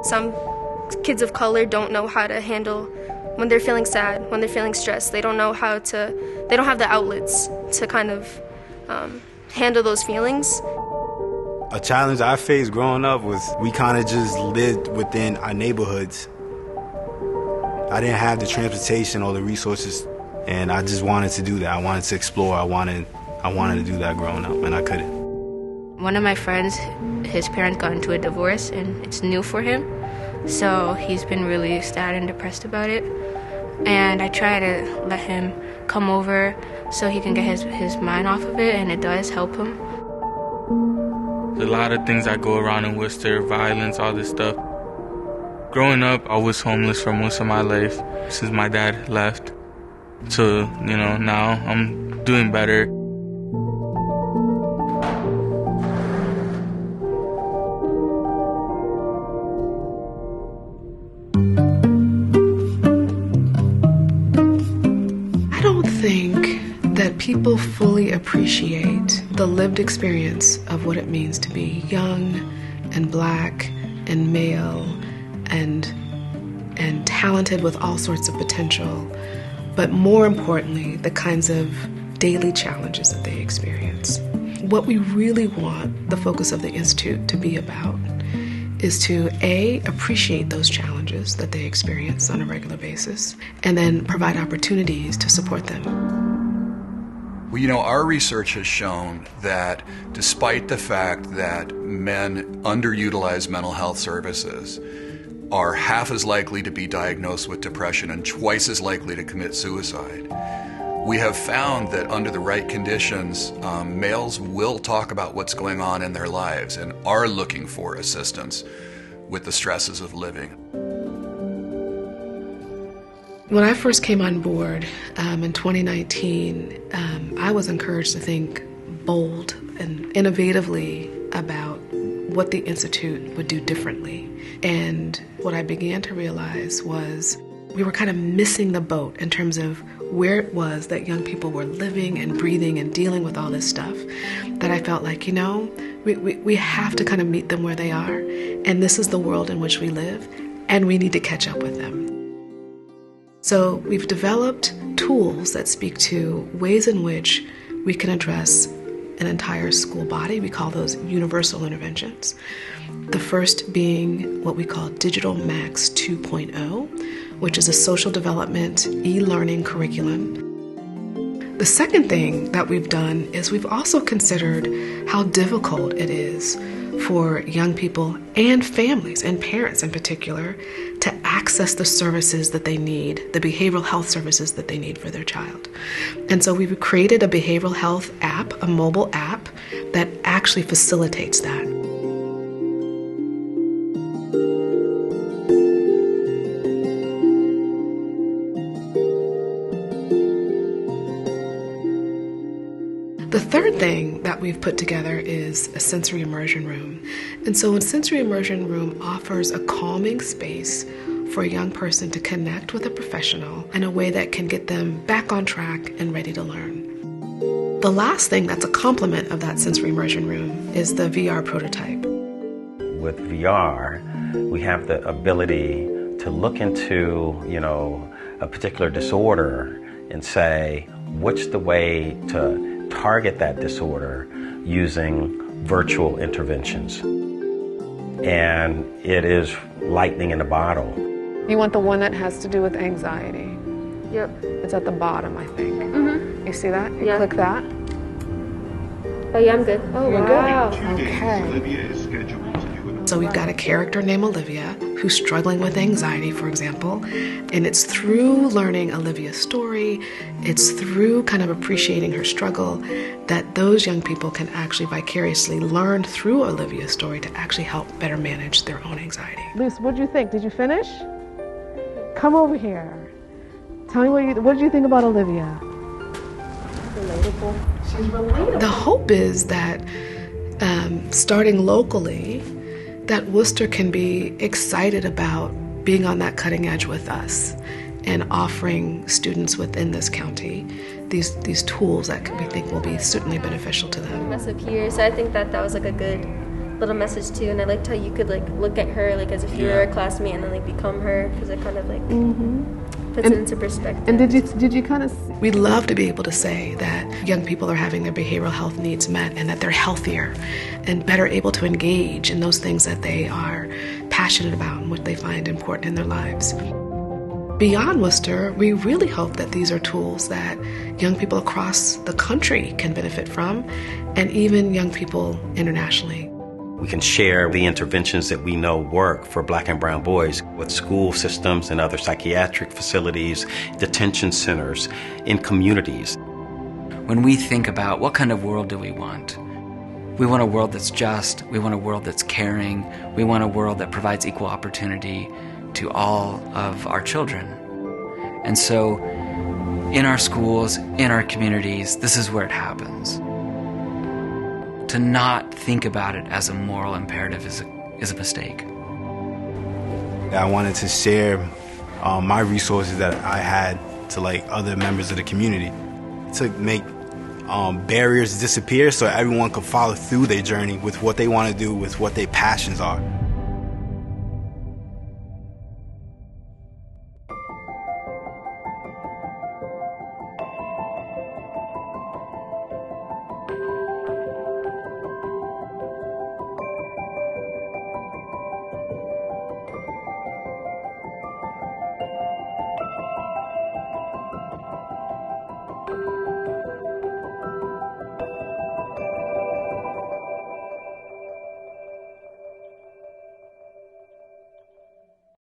Some kids of color don't know how to handle when they're feeling sad, when they're feeling stressed. They don't know they don't have the outlets to kind of handle those feelings. A challenge I faced growing up was we kind of just lived within our neighborhoods. I didn't have the transportation or the resources, and I just wanted to do that. I wanted to explore. I wanted to do that growing up, and I couldn't. One of my friends, his parents got into a divorce, and it's new for him. So he's been really sad and depressed about it. And I try to let him come over so he can get his mind off of it, and it does help him. A lot of things that go around in Worcester, violence, all this stuff. Growing up, I was homeless for most of my life since my dad left. So, now I'm doing better. I don't think that people fully appreciate the lived experience of what it means to be young and black and male and talented with all sorts of potential, but more importantly, the kinds of daily challenges that they experience. What we really want the focus of the Institute to be about is to A, appreciate those challenges that they experience on a regular basis, and then provide opportunities to support them. Well, our research has shown that despite the fact that men underutilize mental health services, are half as likely to be diagnosed with depression and twice as likely to commit suicide, we have found that under the right conditions, males will talk about what's going on in their lives and are looking for assistance with the stresses of living. When I first came on board in 2019, I was encouraged to think bold and innovatively about what the Institute would do differently. And what I began to realize was we were kind of missing the boat in terms of where it was that young people were living and breathing and dealing with all this stuff, that I felt like, we have to kind of meet them where they are, and this is the world in which we live, and we need to catch up with them. So we've developed tools that speak to ways in which we can address an entire school body. We call those universal interventions. The first being what we call Digital Max 2.0, which is a social development e-learning curriculum. The second thing that we've done is we've also considered how difficult it is for young people and families and parents in particular to access the services that they need, the behavioral health services that they need for their child. And so we've created a behavioral health app, a mobile app, that actually facilitates that. The third thing that we've put together is a sensory immersion room. And so a sensory immersion room offers a calming space for a young person to connect with a professional in a way that can get them back on track and ready to learn. The last thing that's a complement of that sensory immersion room is the VR prototype. With VR, we have the ability to look into, a particular disorder and say, what's the way to target that disorder using virtual interventions. And it is lightning in a bottle. You want the one that has to do with anxiety? Yep. It's at the bottom, I think. Mm-hmm. You see that? You click that? Oh yeah, I'm good. Oh, You're wow. Good. Okay. Olivia is scheduled to do it. So we've got a character named Olivia who's struggling with anxiety, for example, and it's through learning Olivia's story, it's through kind of appreciating her struggle that those young people can actually vicariously learn through Olivia's story to actually help better manage their own anxiety. Luce, what did you think? Did you finish? Come over here. Tell me what did you think about Olivia? Relatable. She's relatable. The hope is that starting locally, that Worcester can be excited about being on that cutting edge with us and offering students within this county these tools that we think will be certainly beneficial to them. Mess up here, so I think that was like a good little message too, and I liked how you could like look at her like as if you were a classmate and then like become her, because it kind of like puts it into perspective. And did you kind of? We'd love to be able to say that young people are having their behavioral health needs met and that they're healthier and better able to engage in those things that they are passionate about and what they find important in their lives. Beyond Worcester, we really hope that these are tools that young people across the country can benefit from, and even young people internationally. We can share the interventions that we know work for Black and brown boys with school systems and other psychiatric facilities, detention centers, in communities. When we think about what kind of world do we want a world that's just, we want a world that's caring, we want a world that provides equal opportunity to all of our children. And so in our schools, in our communities, this is where it happens. To not think about it as a moral imperative is a mistake. I wanted to share my resources that I had to like other members of the community to make barriers disappear so everyone could follow through their journey with what they want to do, with what their passions are.